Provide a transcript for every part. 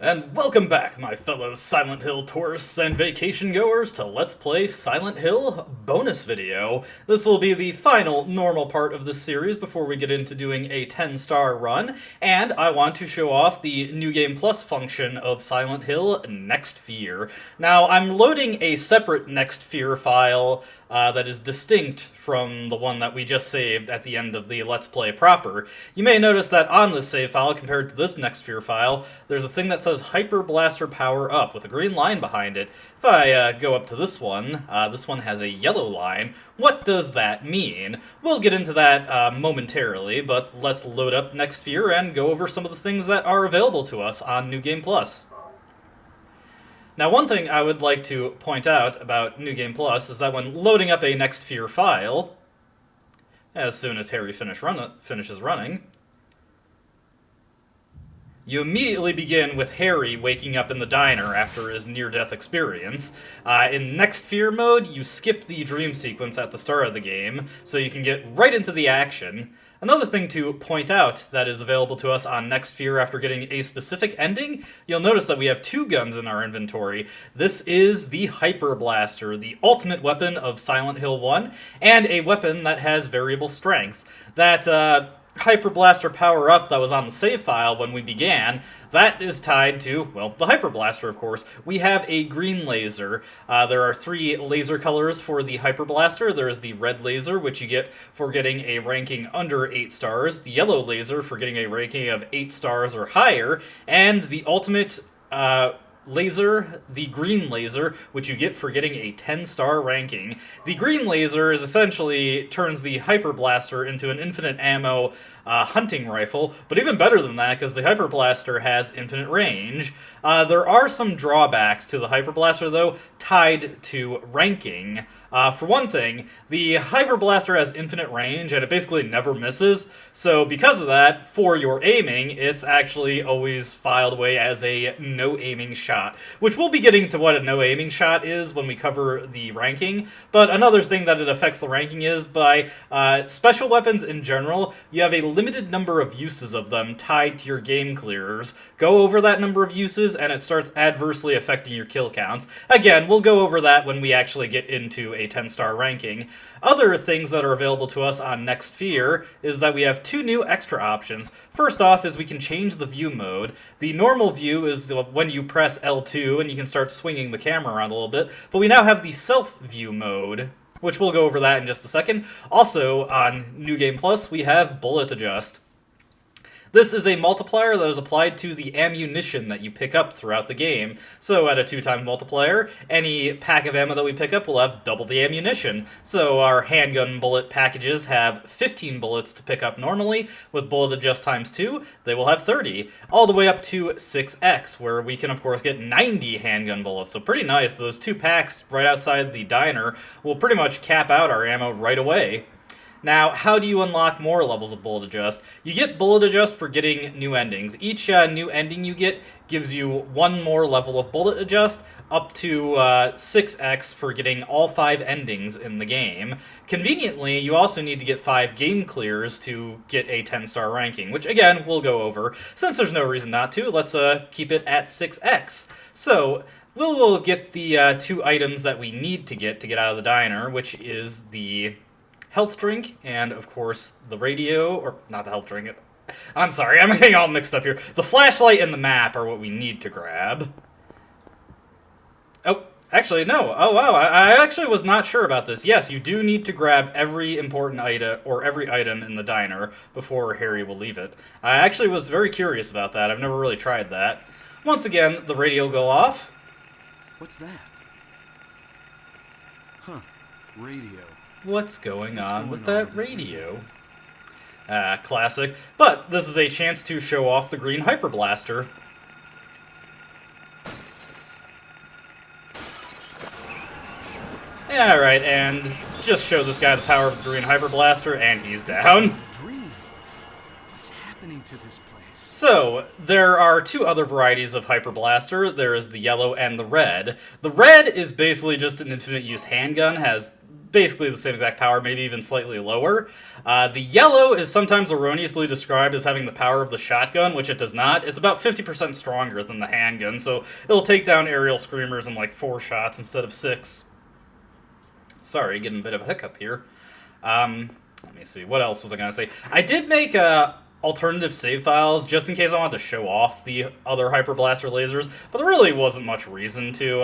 And welcome back, my fellow Silent Hill tourists and vacation goers, to Let's Play Silent Hill bonus video. This will be the final normal part of this series before we get into doing a 10-star run, and I want to show off the New Game Plus function of Silent Hill Next Fear. Now, I'm loading a separate Next Fear file that is distinct from the one that we just saved at the end of the Let's Play proper. You may notice that on this save file, compared to this Next Fear file, there's a thing that says Hyper Blaster Power Up with a green line behind it. If I go up to this one has a yellow line. What does that mean? We'll get into that momentarily, but let's load up Next Fear and go over some of the things that are available to us on New Game Plus. Now, one thing I would like to point out about New Game Plus is that when loading up a Next Fear file, as soon as Harry finishes running, you immediately begin with Harry waking up in the diner after his near-death experience. In Next Fear mode, you skip the dream sequence at the start of the game, so you can get right into the action. Another thing to point out that is available to us on Next Fear after getting a specific ending, you'll notice that we have two guns in our inventory. This is the Hyper Blaster, the ultimate weapon of Silent Hill 1, and a weapon that has variable strength. That Hyper Blaster power-up that was on the save file when we began, that is tied to, well, the Hyper Blaster, of course. We have a green laser. There are three laser colors for the Hyper Blaster. There is the red laser, which you get for getting a ranking under 8 stars, the yellow laser for getting a ranking of 8 stars or higher, and the ultimate laser, the green laser, which you get for getting a 10-star ranking. The green laser is essentially turns the Hyper Blaster into an infinite ammo hunting rifle, but even better than that, because the Hyper Blaster has infinite range. There are some drawbacks to the Hyper Blaster, though, tied to ranking. For one thing, the Hyper Blaster has infinite range, and it basically never misses, so because of that, for your aiming, it's actually always filed away as a no-aiming shot, which we'll be getting to what a no-aiming shot is when we cover the ranking, but another thing that it affects the ranking is by special weapons in general, you have a limited number of uses of them tied to your game clearers. Go over that number of uses, and it starts adversely affecting your kill counts. Again, we'll go over that when we actually get into a 10-star ranking. Other things that are available to us on Next Fear is that we have two new extra options. First off is we can change the view mode. The normal view is when you press L2 and you can start swinging the camera around a little bit, but we now have the self-view mode, which we'll go over that in just a second. Also, on New Game Plus, we have Bullet Adjust. This is a multiplier that is applied to the ammunition that you pick up throughout the game. So at a 2-time multiplier, any pack of ammo that we pick up will have double the ammunition. So our handgun bullet packages have 15 bullets to pick up normally. With Bullet Adjust times 2, they will have 30. All the way up to 6x, where we can of course get 90 handgun bullets. So pretty nice. Those 2 packs right outside the diner will pretty much cap out our ammo right away. Now, how do you unlock more levels of Bullet Adjust? You get Bullet Adjust for getting new endings. Each new ending you get gives you 1 more level of Bullet Adjust, up to 6x for getting all 5 endings in the game. Conveniently, you also need to get 5 game clears to get a 10-star ranking, which again, we'll go over. Since there's no reason not to, let's keep it at 6x. So, we'll get the 2 items that we need to get out of the diner, which is the health drink, and of course the radio, or not the health drink, I'm sorry, I'm getting all mixed up here. The flashlight and the map are what we need to grab. Oh, actually, no. Oh, wow, I actually was not sure about this. Yes, you do need to grab every important item, or every item in the diner, before Harry will leave it. I actually was very curious about that. I've never really tried that. Once again, the radio will go off. What's that? Huh, radio. What's going on with that radio? Classic. But this is a chance to show off the green Hyper Blaster. Alright, and just show this guy the power of the green Hyper Blaster, and he's down. What's happening to this place? So, there are 2 other varieties of Hyper Blaster. There is the yellow and the red. The red is basically just an infinite use handgun, has basically the same exact power, maybe even slightly lower. The yellow is sometimes erroneously described as having the power of the shotgun, which it does not. It's about 50% stronger than the handgun, so it'll take down aerial screamers in like 4 shots instead of 6. Sorry, getting a bit of a hiccup here. Let me see, what else was I going to say? I did make alternative save files just in case I wanted to show off the other Hyper Blaster lasers, but there really wasn't much reason to.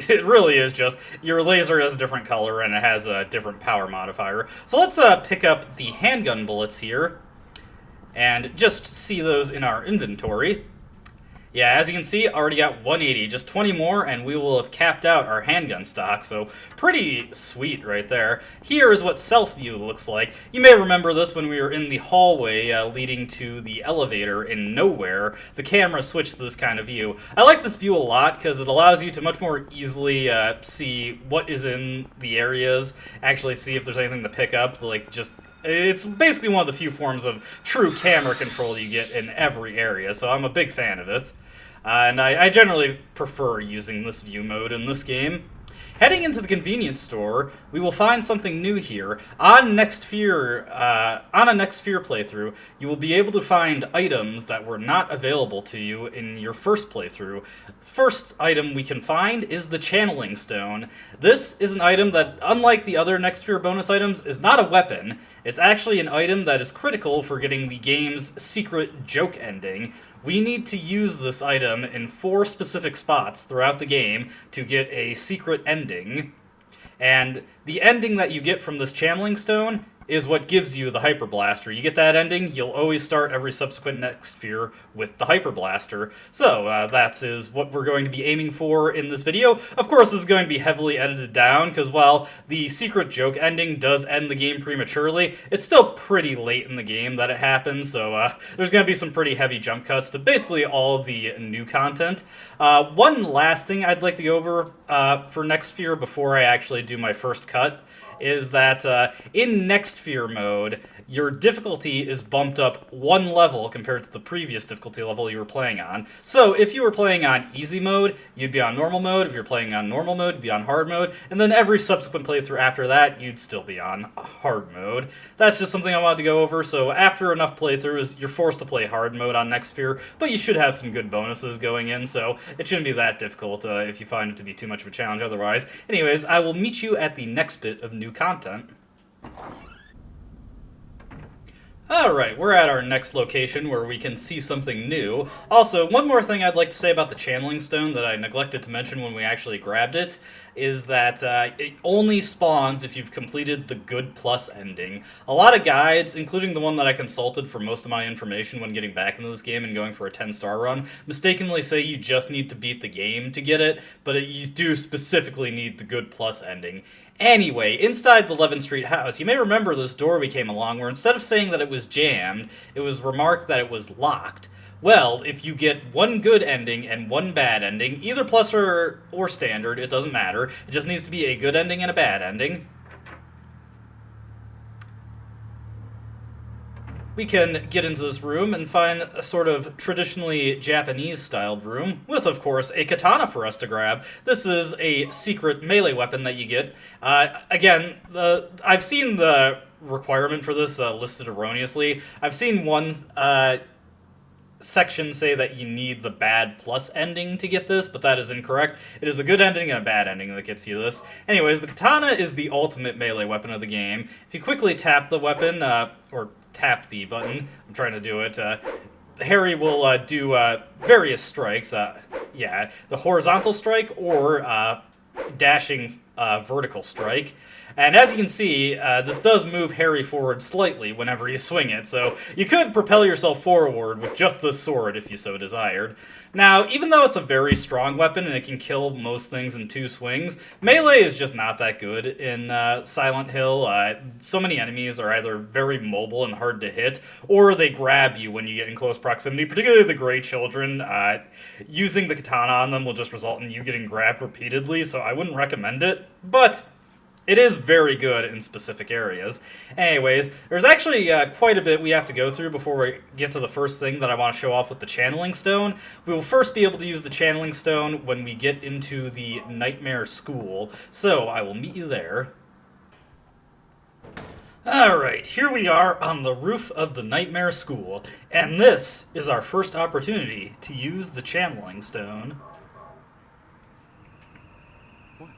It really is just your laser has a different color and it has a different power modifier. So let's pick up the handgun bullets here and just see those in our inventory. Yeah, as you can see, already got 180, just 20 more, and we will have capped out our handgun stock, so pretty sweet right there. Here is what self-view looks like. You may remember this when we were in the hallway leading to the elevator in Nowhere. The camera switched to this kind of view. I like this view a lot because it allows you to much more easily see what is in the areas, actually see if there's anything to pick up, like just... It's basically one of the few forms of true camera control you get in every area, so I'm a big fan of it. And I generally prefer using this view mode in this game. Heading into the convenience store, we will find something new here. On a Next Fear playthrough, you will be able to find items that were not available to you in your first playthrough. The first item we can find is the Channeling Stone. This is an item that, unlike the other Next Fear bonus items, is not a weapon. It's actually an item that is critical for getting the game's secret joke ending. We need to use this item in 4 specific spots throughout the game to get a secret ending. And the ending that you get from this Channeling Stone is what gives you the Hyper Blaster. You get that ending, you'll always start every subsequent Next Fear with the Hyper Blaster. So, that is what we're going to be aiming for in this video. Of course, this is going to be heavily edited down, because while the secret joke ending does end the game prematurely, it's still pretty late in the game that it happens, so there's going to be some pretty heavy jump cuts to basically all the new content. One last thing I'd like to go over for Next Fear before I actually do my first cut is that in Next Fear mode, your difficulty is bumped up 1 level compared to the previous difficulty level you were playing on. So if you were playing on easy mode, you'd be on normal mode. If you're playing on normal mode, you'd be on hard mode. And then every subsequent playthrough after that, you'd still be on hard mode. That's just something I wanted to go over. So after enough playthroughs, you're forced to play hard mode on Next Fear, but you should have some good bonuses going in, so it shouldn't be that difficult if you find it to be too much of a challenge otherwise. Anyways, I will meet you at the next bit of new content. Alright, we're at our next location where we can see something new. Also, one more thing I'd like to say about the Channeling Stone that I neglected to mention when we actually grabbed it, is that it only spawns if you've completed the Good Plus ending. A lot of guides, including the one that I consulted for most of my information when getting back into this game and going for a 10-star run, mistakenly say you just need to beat the game to get it, but you do specifically need the Good Plus ending. Anyway, inside the Levin Street house, you may remember this door we came along where instead of saying that it was jammed, it was remarked that it was locked. Well, if you get 1 good ending and 1 bad ending, either plus or standard, it doesn't matter. It just needs to be a good ending and a bad ending. We can get into this room and find a sort of traditionally Japanese-styled room, with, of course, a katana for us to grab. This is a secret melee weapon that you get. Again, I've seen the requirement for this listed erroneously. I've seen one section say that you need the bad plus ending to get this, but that is incorrect. It is a good ending and a bad ending that gets you this. Anyways, the katana is the ultimate melee weapon of the game. If you quickly tap the weapon, or tap the button, I'm trying to do it, Harry will do various strikes. Yeah, the horizontal strike or dashing vertical strike. And as you can see, this does move Harry forward slightly whenever you swing it, so you could propel yourself forward with just this sword if you so desired. Now, even though it's a very strong weapon and it can kill most things in 2 swings, melee is just not that good in Silent Hill. So many enemies are either very mobile and hard to hit, or they grab you when you get in close proximity, particularly the Grey Children. Using the katana on them will just result in you getting grabbed repeatedly, so I wouldn't recommend it, but it is very good in specific areas. Anyways, there's actually quite a bit we have to go through before we get to the first thing that I want to show off with the Channeling Stone. We will first be able to use the Channeling Stone when we get into the Nightmare School, so I will meet you there. Alright, here we are on the roof of the Nightmare School, and this is our first opportunity to use the channeling stone. What?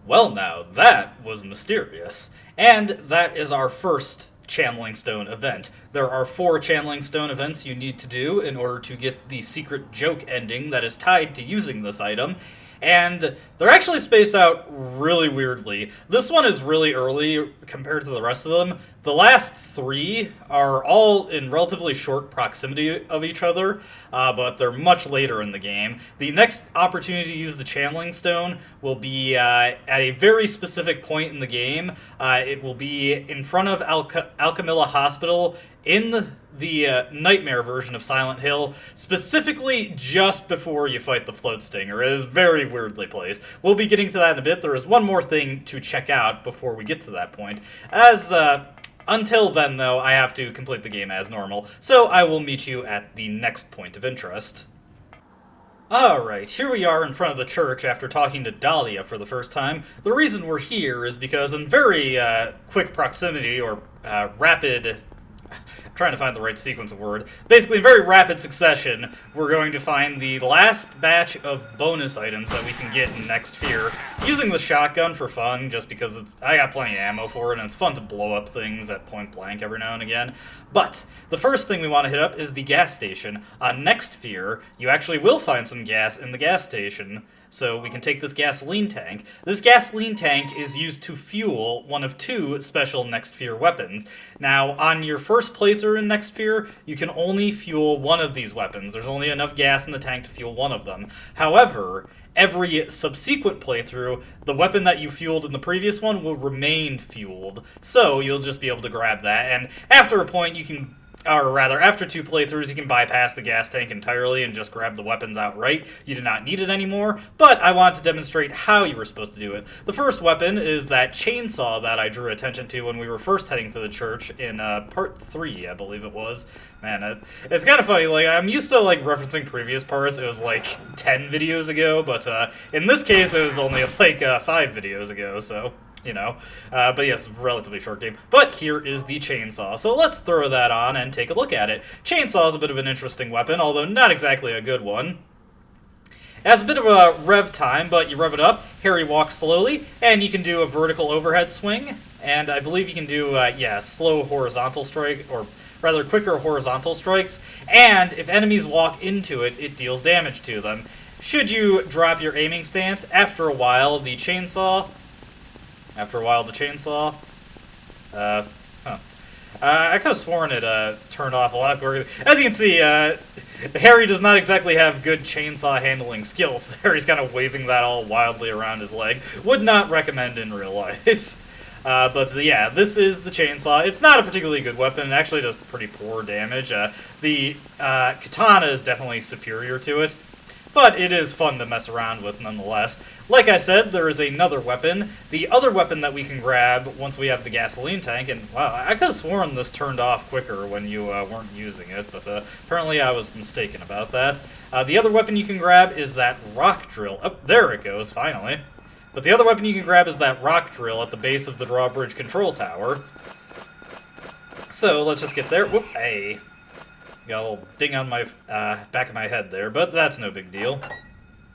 Well now, that was mysterious. And that is our first Channeling Stone event. There are 4 Channeling Stone events you need to do in order to get the secret joke ending that is tied to using this item. And they're actually spaced out really weirdly. This one is really early compared to the rest of them. The last 3 are all in relatively short proximity of each other, but they're much later in the game. The next opportunity to use the Channeling Stone will be at a very specific point in the game. It will be in front of Alchemilla Hospital in the Nightmare version of Silent Hill, specifically just before you fight the Float Stinger. It is very weirdly placed. We'll be getting to that in a bit. There is one more thing to check out before we get to that point. Until then, though, I have to complete the game as normal, so I will meet you at the next point of interest. Alright, here we are in front of the church after talking to Dahlia for the first time. The reason we're here is because in very quick proximity, or rapid... I'm trying to find the right sequence of word. Basically, in very rapid succession, we're going to find the last batch of bonus items that we can get in Next Fear, using the shotgun for fun, just because I got plenty of ammo for it, and it's fun to blow up things at point blank every now and again. But the first thing we want to hit up is the gas station. On Next Fear, you actually will find some gas in the gas station. So we can take this gasoline tank. This gasoline tank is used to fuel one of 2 special Next Fear weapons. Now, on your first playthrough in Next Fear, you can only fuel one of these weapons. There's only enough gas in the tank to fuel one of them. However, every subsequent playthrough, the weapon that you fueled in the previous one will remain fueled. So you'll just be able to grab that, and after a point you can... Or rather, after 2 playthroughs, you can bypass the gas tank entirely and just grab the weapons outright. You do not need it anymore, but I want to demonstrate how you were supposed to do it. The first weapon is that chainsaw that I drew attention to when we were first heading to the church in part 3, I believe it was. Man, it's kind of funny, like, I'm used to, like, referencing previous parts. It was, like, 10 videos ago, but in this case, it was only, like, 5 videos ago, so... You know, but yes, relatively short game. But here is the chainsaw, so let's throw that on and take a look at it. Chainsaw is a bit of an interesting weapon, although not exactly a good one. It has a bit of a rev time, but you rev it up, Harry walks slowly, and you can do a vertical overhead swing, and I believe you can do, slow horizontal strike, or rather quicker horizontal strikes, and if enemies walk into it, it deals damage to them. Should you drop your aiming stance, after a while, the chainsaw... I could have sworn it turned off a lot quicker. As you can see, Harry does not exactly have good chainsaw handling skills there. He's kind of waving that all wildly around his leg. Would not recommend in real life. But yeah, this is the chainsaw. It's not a particularly good weapon. It actually does pretty poor damage. The katana is definitely superior to it. But it is fun to mess around with nonetheless. Like I said, there is another weapon. The other weapon that we can grab once we have the gasoline tank, and wow, I could have sworn this turned off quicker when you weren't using it, but apparently I was mistaken about that. The other weapon you can grab is that rock drill. Oh, there it goes, finally. But the other weapon you can grab is that rock drill at the base of the drawbridge control tower. So, let's just get there. Whoop, hey. Got a little ding on my back of my head there, but that's no big deal.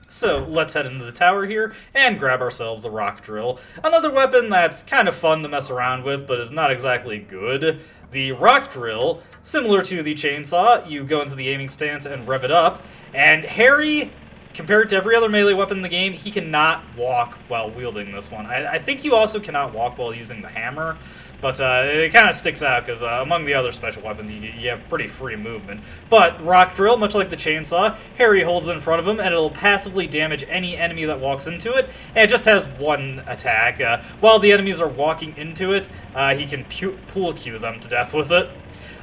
So let's head into the tower here and grab ourselves a rock drill. Another weapon that's kind of fun to mess around with, but is not exactly good. The rock drill, similar to the chainsaw, you go into the aiming stance and rev it up, and Harry, compared to every other melee weapon in the game, he cannot walk while wielding this one. I think you also cannot walk while using the hammer. But it kind of sticks out because among the other special weapons, you have pretty free movement. But rock drill, much like the chainsaw, Harry holds it in front of him, and it'll passively damage any enemy that walks into it. And it just has one attack. While the enemies are walking into it, he can pool cue them to death with it.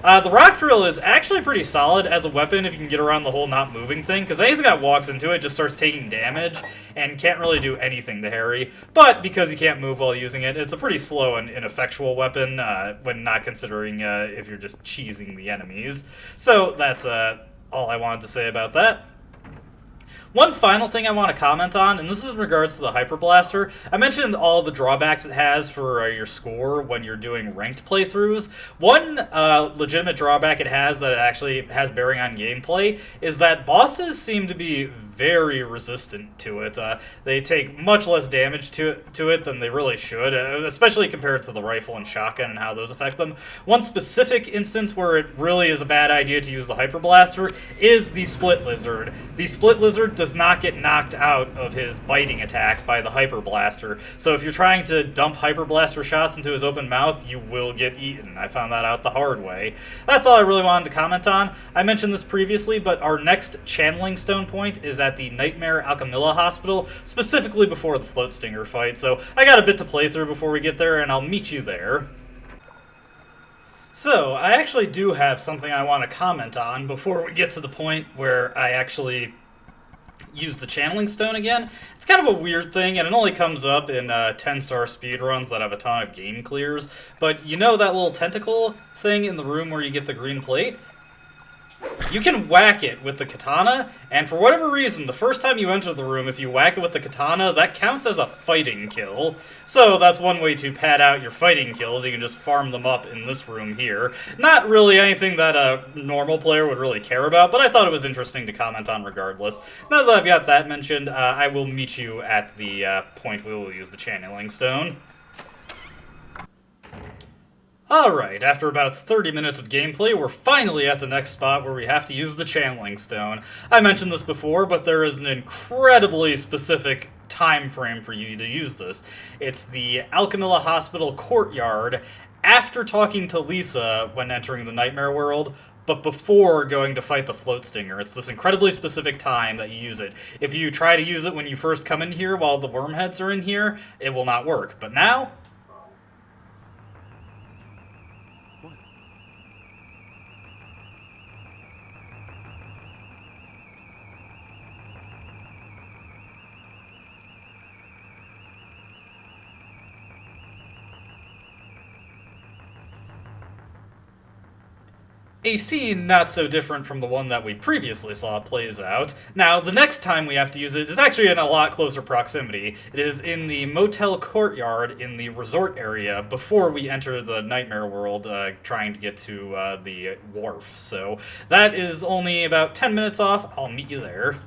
The rock drill is actually pretty solid as a weapon if you can get around the whole not moving thing, because anything that walks into it just starts taking damage and can't really do anything to Harry. But because you can't move while using it, it's a pretty slow and ineffectual weapon when not considering if you're just cheesing the enemies. So that's all I wanted to say about that. One final thing I want to comment on, and this is in regards to the Hyper Blaster. I mentioned all the drawbacks it has for your score when you're doing ranked playthroughs. One legitimate drawback it has that it actually has bearing on gameplay is that bosses seem to be very resistant to it. They take much less damage to it than they really should, especially compared to the rifle and shotgun and how those affect them. One specific instance where it really is a bad idea to use the Hyper Blaster is the Split Lizard. The Split Lizard does not get knocked out of his biting attack by the Hyper Blaster, so if you're trying to dump Hyper Blaster shots into his open mouth, you will get eaten. I found that out the hard way. That's all I really wanted to comment on. I mentioned this previously, but our next channeling stone point is at the Nightmare Alchemilla Hospital, specifically before the Float Stinger fight, so I got a bit to play through before we get there, and I'll meet you there. So, I actually do have something I want to comment on before we get to the point where I actually use the channeling stone again. It's kind of a weird thing, and it only comes up in 10-star speedruns that have a ton of game clears, but you know that little tentacle thing in the room where you get the green plate? You can whack it with the katana, and for whatever reason, the first time you enter the room, if you whack it with the katana, that counts as a fighting kill. So that's one way to pad out your fighting kills. You can just farm them up in this room here. Not really anything that a normal player would really care about, but I thought it was interesting to comment on regardless. Now that I've got that mentioned, I will meet you at the point we will use the channeling stone. Alright, after about 30 minutes of gameplay, we're finally at the next spot where we have to use the channeling stone. I mentioned this before, but there is an incredibly specific time frame for you to use this. It's the Alchemilla Hospital courtyard after talking to Lisa when entering the Nightmare World, but before going to fight the Float Stinger. It's this incredibly specific time that you use it. If you try to use it when you first come in here while the Wormheads are in here, it will not work. But now, a scene not so different from the one that we previously saw plays out. Now, the next time we have to use it is actually in a lot closer proximity. It is in the motel courtyard in the resort area before we enter the Nightmare World, trying to get to the wharf. So that is only about 10 minutes off. I'll meet you there.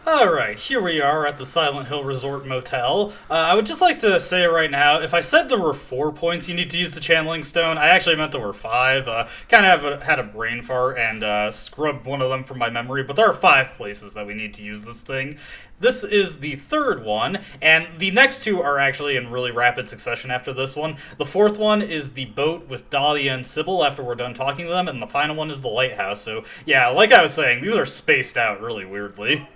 Alright, here we are at the Silent Hill Resort Motel. I would just like to say right now, if I said there were 4 points you need to use the channeling stone, I actually meant there were 5. Kind of had a brain fart and scrubbed one of them from my memory, but there are 5 places that we need to use this thing. This is the third one, and the next 2 are actually in really rapid succession after this one. The 4th one is the boat with Dahlia and Sybil after we're done talking to them, and the final one is the lighthouse. So yeah, like I was saying, these are spaced out really weirdly.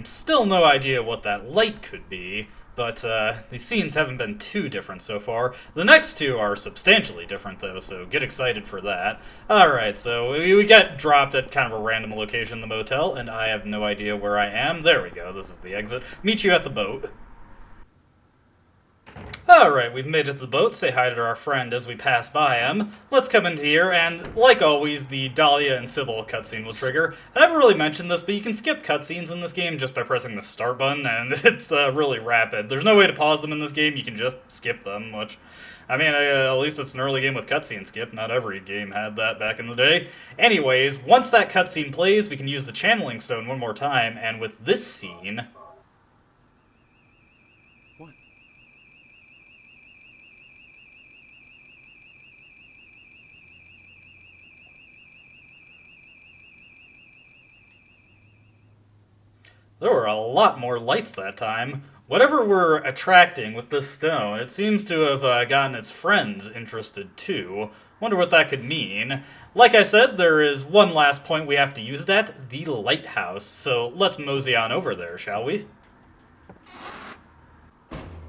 Still no idea what that light could be, but these scenes haven't been too different so far. The next 2 are substantially different, though, so get excited for that. Alright, so we got dropped at kind of a random location in the motel, and I have no idea where I am. There we go, this is the exit. Meet you at the boat. Alright, we've made it to the boat. Say hi to our friend as we pass by him. Let's come into here, and like always, the Dahlia and Sybil cutscene will trigger. I never really mentioned this, but you can skip cutscenes in this game just by pressing the start button, and it's really rapid. There's no way to pause them in this game, you can just skip them, which, I mean, at least it's an early game with cutscene skip. Not every game had that back in the day. Anyways, once that cutscene plays, we can use the channeling stone one more time, and with this scene... There were a lot more lights that time. Whatever we're attracting with this stone, it seems to have gotten its friends interested too. Wonder what that could mean. Like I said, there is one last point we have to use it at, the lighthouse. So let's mosey on over there, shall we?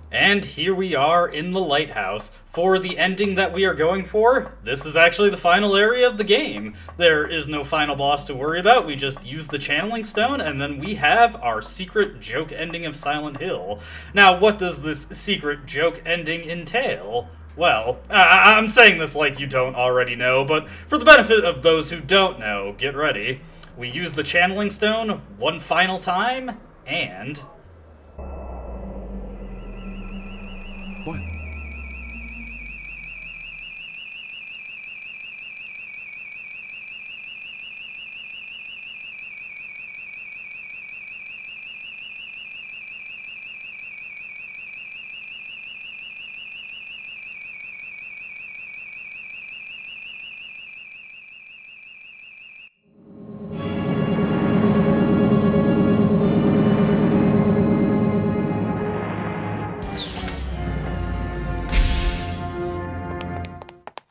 And here we are in the lighthouse. For the ending that we are going for, this is actually the final area of the game. There is no final boss to worry about, we just use the channeling stone, and then we have our secret joke ending of Silent Hill. Now, what does this secret joke ending entail? Well, I'm saying this like you don't already know, but for the benefit of those who don't know, get ready. We use the channeling stone one final time, and... What?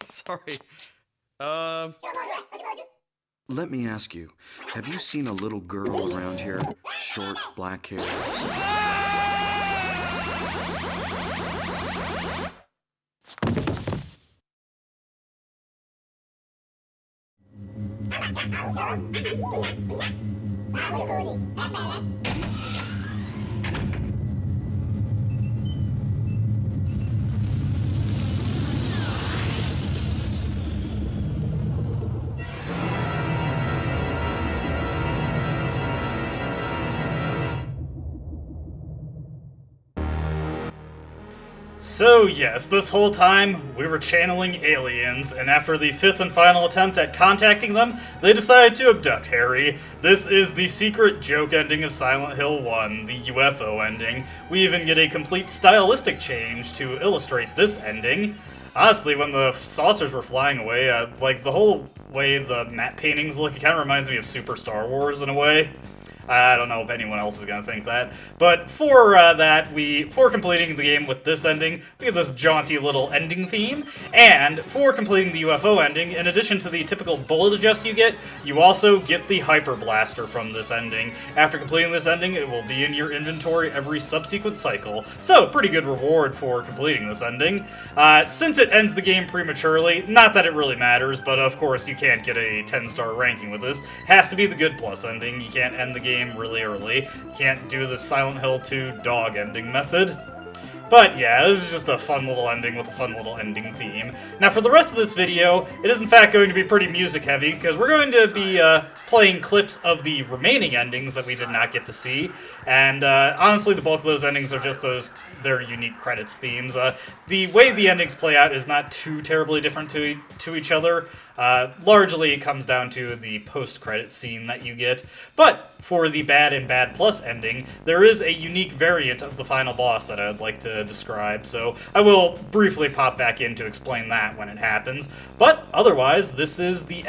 Sorry. Let me ask you, have you seen a little girl around here? Short, black hair. So yes, this whole time, we were channeling aliens, and after the fifth and final attempt at contacting them, they decided to abduct Harry. This is the secret joke ending of Silent Hill 1, the UFO ending. We even get a complete stylistic change to illustrate this ending. Honestly, when the saucers were flying away, like, the whole way the matte paintings look, it kind of reminds me of Super Star Wars in a way. I don't know if anyone else is going to think that. But for for completing the game with this ending, we get this jaunty little ending theme. And for completing the UFO ending, in addition to the typical bullet adjust you get, you also get the Hyper Blaster from this ending. After completing this ending, it will be in your inventory every subsequent cycle. So, pretty good reward for completing this ending. Since it ends the game prematurely, not that it really matters, but of course you can't get a 10-star ranking with this. Has to be the good plus ending. You can't end the game really early. You can't do the Silent Hill 2 dog ending method. But yeah, this is just a fun little ending with a fun little ending theme. Now for the rest of this video, it is in fact going to be pretty music heavy, because we're going to be playing clips of the remaining endings that we did not get to see. And honestly, the bulk of those endings are just their unique credits themes. The way the endings play out is not too terribly different to each other. Largely, it comes down to the post-credit scene that you get. But for the Bad and Bad Plus ending, there is a unique variant of the final boss that I would like to describe, so I will briefly pop back in to explain that when it happens. But otherwise, this is the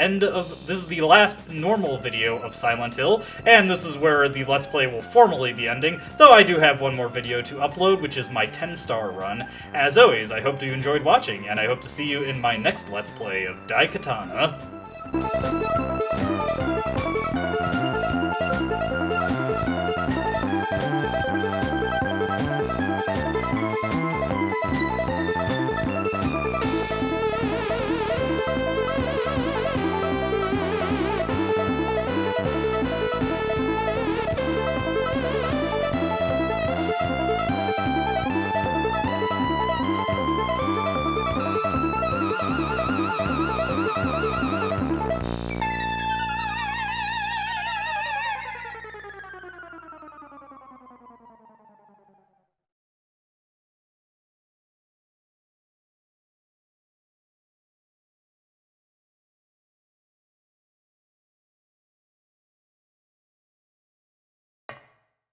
last normal video of Silent Hill, and this is where the Let's Play will formally be ending, though I do have one more video to upload, which is my 10-star run. As always, I hope you enjoyed watching, and I hope to see you in my next Let's Play of Daikatana.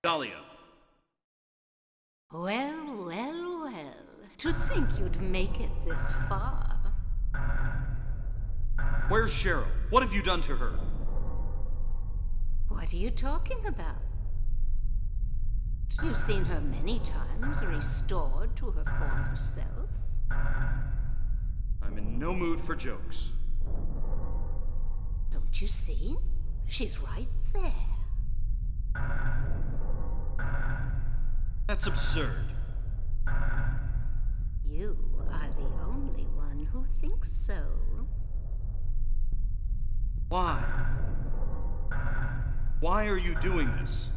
Dahlia. Well, well, well. To think you'd make it this far. Where's Cheryl? What have you done to her? What are you talking about? You've seen her many times restored to her former self. I'm in no mood for jokes. Don't you see? She's right there. That's absurd. You are the only one who thinks so. Why? Why are you doing this?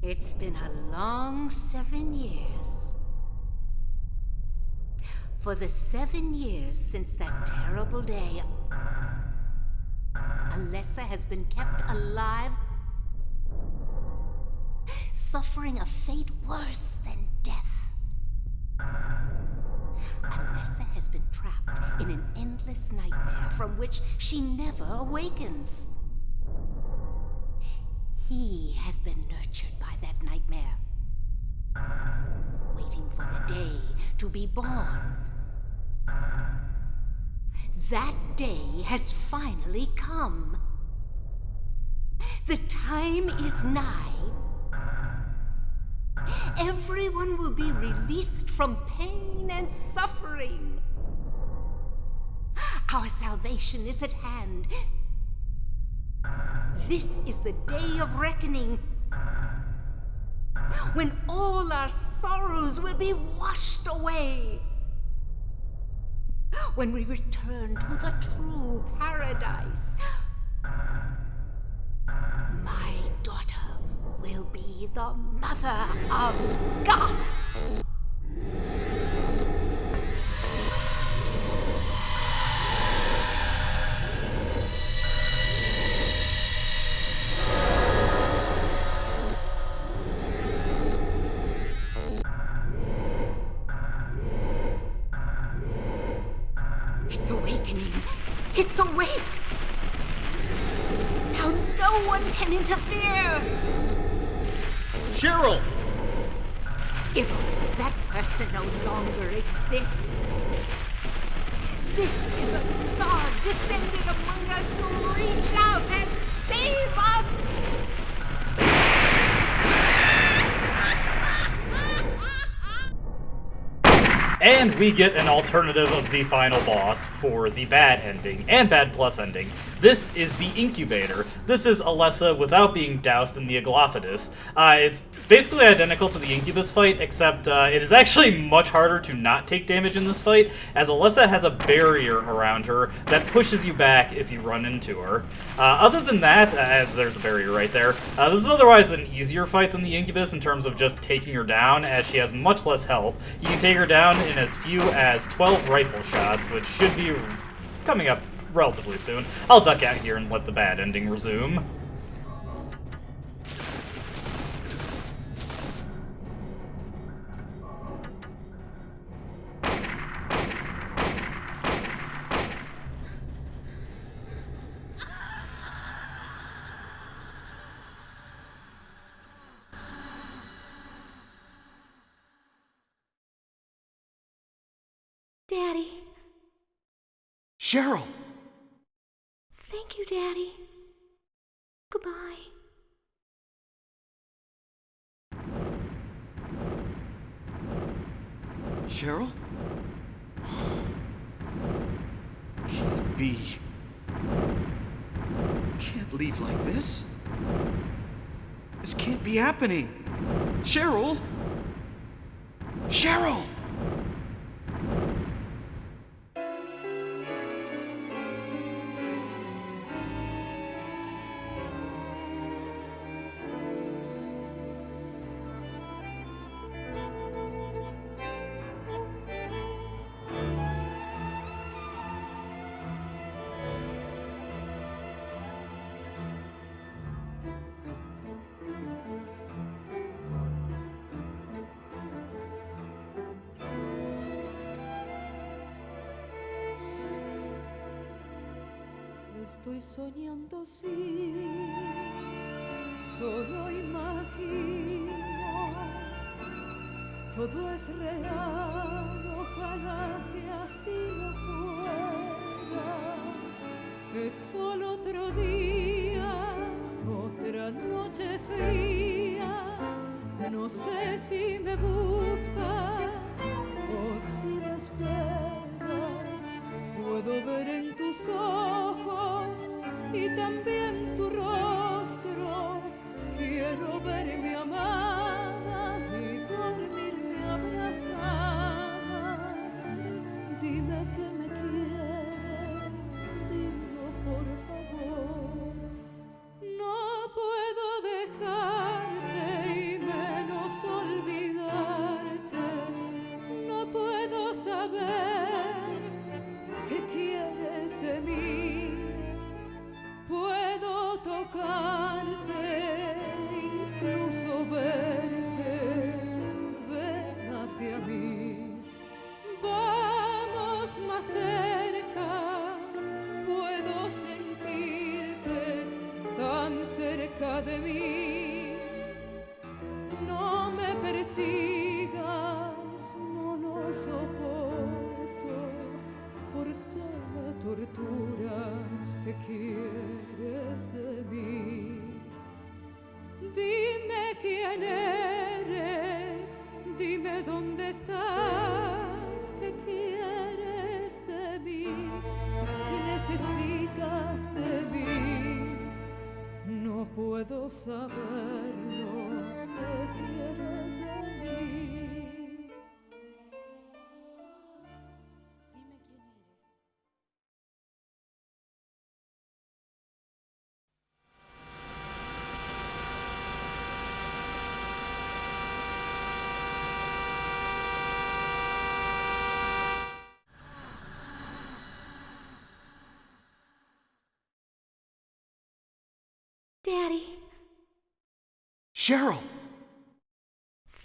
It's been a long 7 years. For the 7 years since that terrible day, Alessa has been kept alive, suffering a fate worse than death. Alessa has been trapped in an endless nightmare from which she never awakens. He has been nurtured by that nightmare, waiting for the day to be born. That day has finally come. The time is nigh. Everyone will be released from pain and suffering. Our salvation is at hand. This is the day of reckoning, when all our sorrows will be washed away. When we return to the true paradise, my daughter will be the mother of God. It's awakening. It's awake. Now no one can interfere. Cheryl! If that person no longer exists, this is a God descended among us to reach out and save us! And we get an alternative of the final boss for the bad ending, and bad plus ending. This is the Incubator. This is Alessa without being doused in the Aglophidus. It's basically identical to the Incubus fight, except it is actually much harder to not take damage in this fight, as Alessa has a barrier around her that pushes you back if you run into her. Other than that, there's the barrier right there. This is otherwise an easier fight than the Incubus in terms of just taking her down, as she has much less health. You can take her down in as few as 12 rifle shots, which should be coming up relatively soon. I'll duck out here and let the bad ending resume. Daddy. Cheryl! Thank you, Daddy. Goodbye. Cheryl? Can't be. Can't leave like this. This can't be happening. Cheryl? Cheryl! Estoy soñando, sí, solo imagino, todo es real, ojalá que así no fuera, es solo otro día, otra otra noche fría. No sé si me buscas o si me esperas. Puedo ver en tus ojos y también tu rostro. Quiero verme amada y dormirme abrazada. Dime que me quieres, dilo por favor. No puedo dejarte y menos olvidarte. No puedo saber qué quieres de mí. Puedo tocarte, incluso verte. Ven hacia mí. Vamos más cerca. Puedo sentirte tan cerca de mí. No me persigas, no lo soporto. ¿Por qué me torturas? ¿Qué quieres de mí? Dime quién eres, dime dónde estás. ¿Qué quieres de mí? ¿Qué necesitas de mí? No puedo saberlo. ¿Qué quieres de mí? Dime quién eres. Daddy. Cheryl!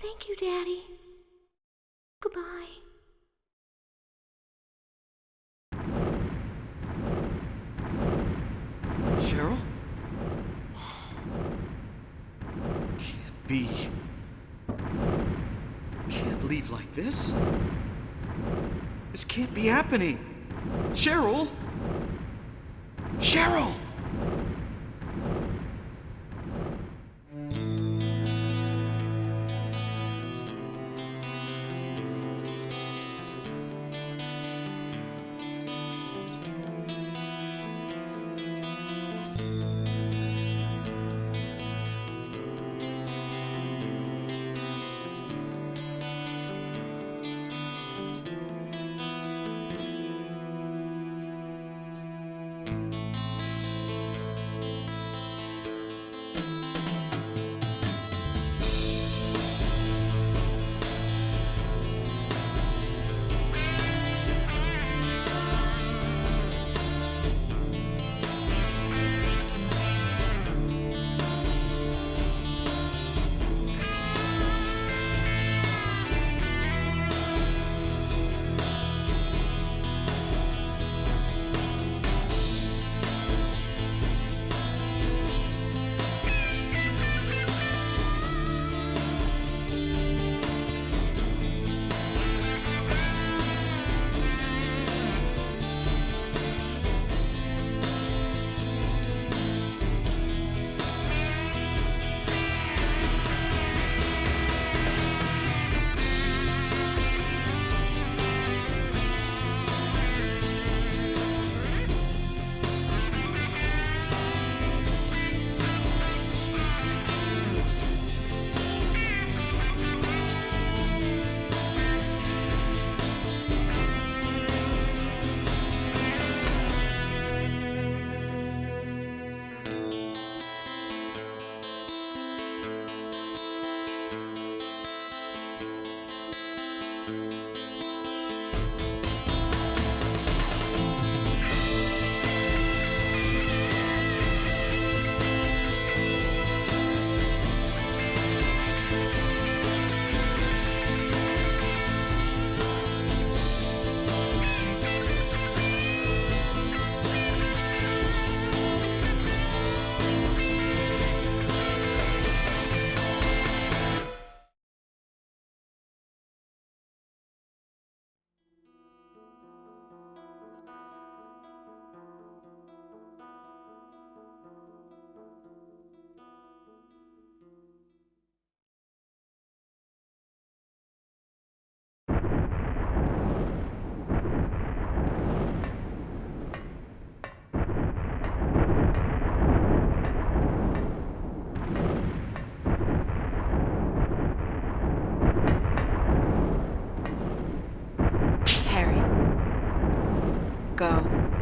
Thank you, Daddy. Goodbye. Cheryl? Can't be. Can't leave like this. This can't be happening. Cheryl? Cheryl! go.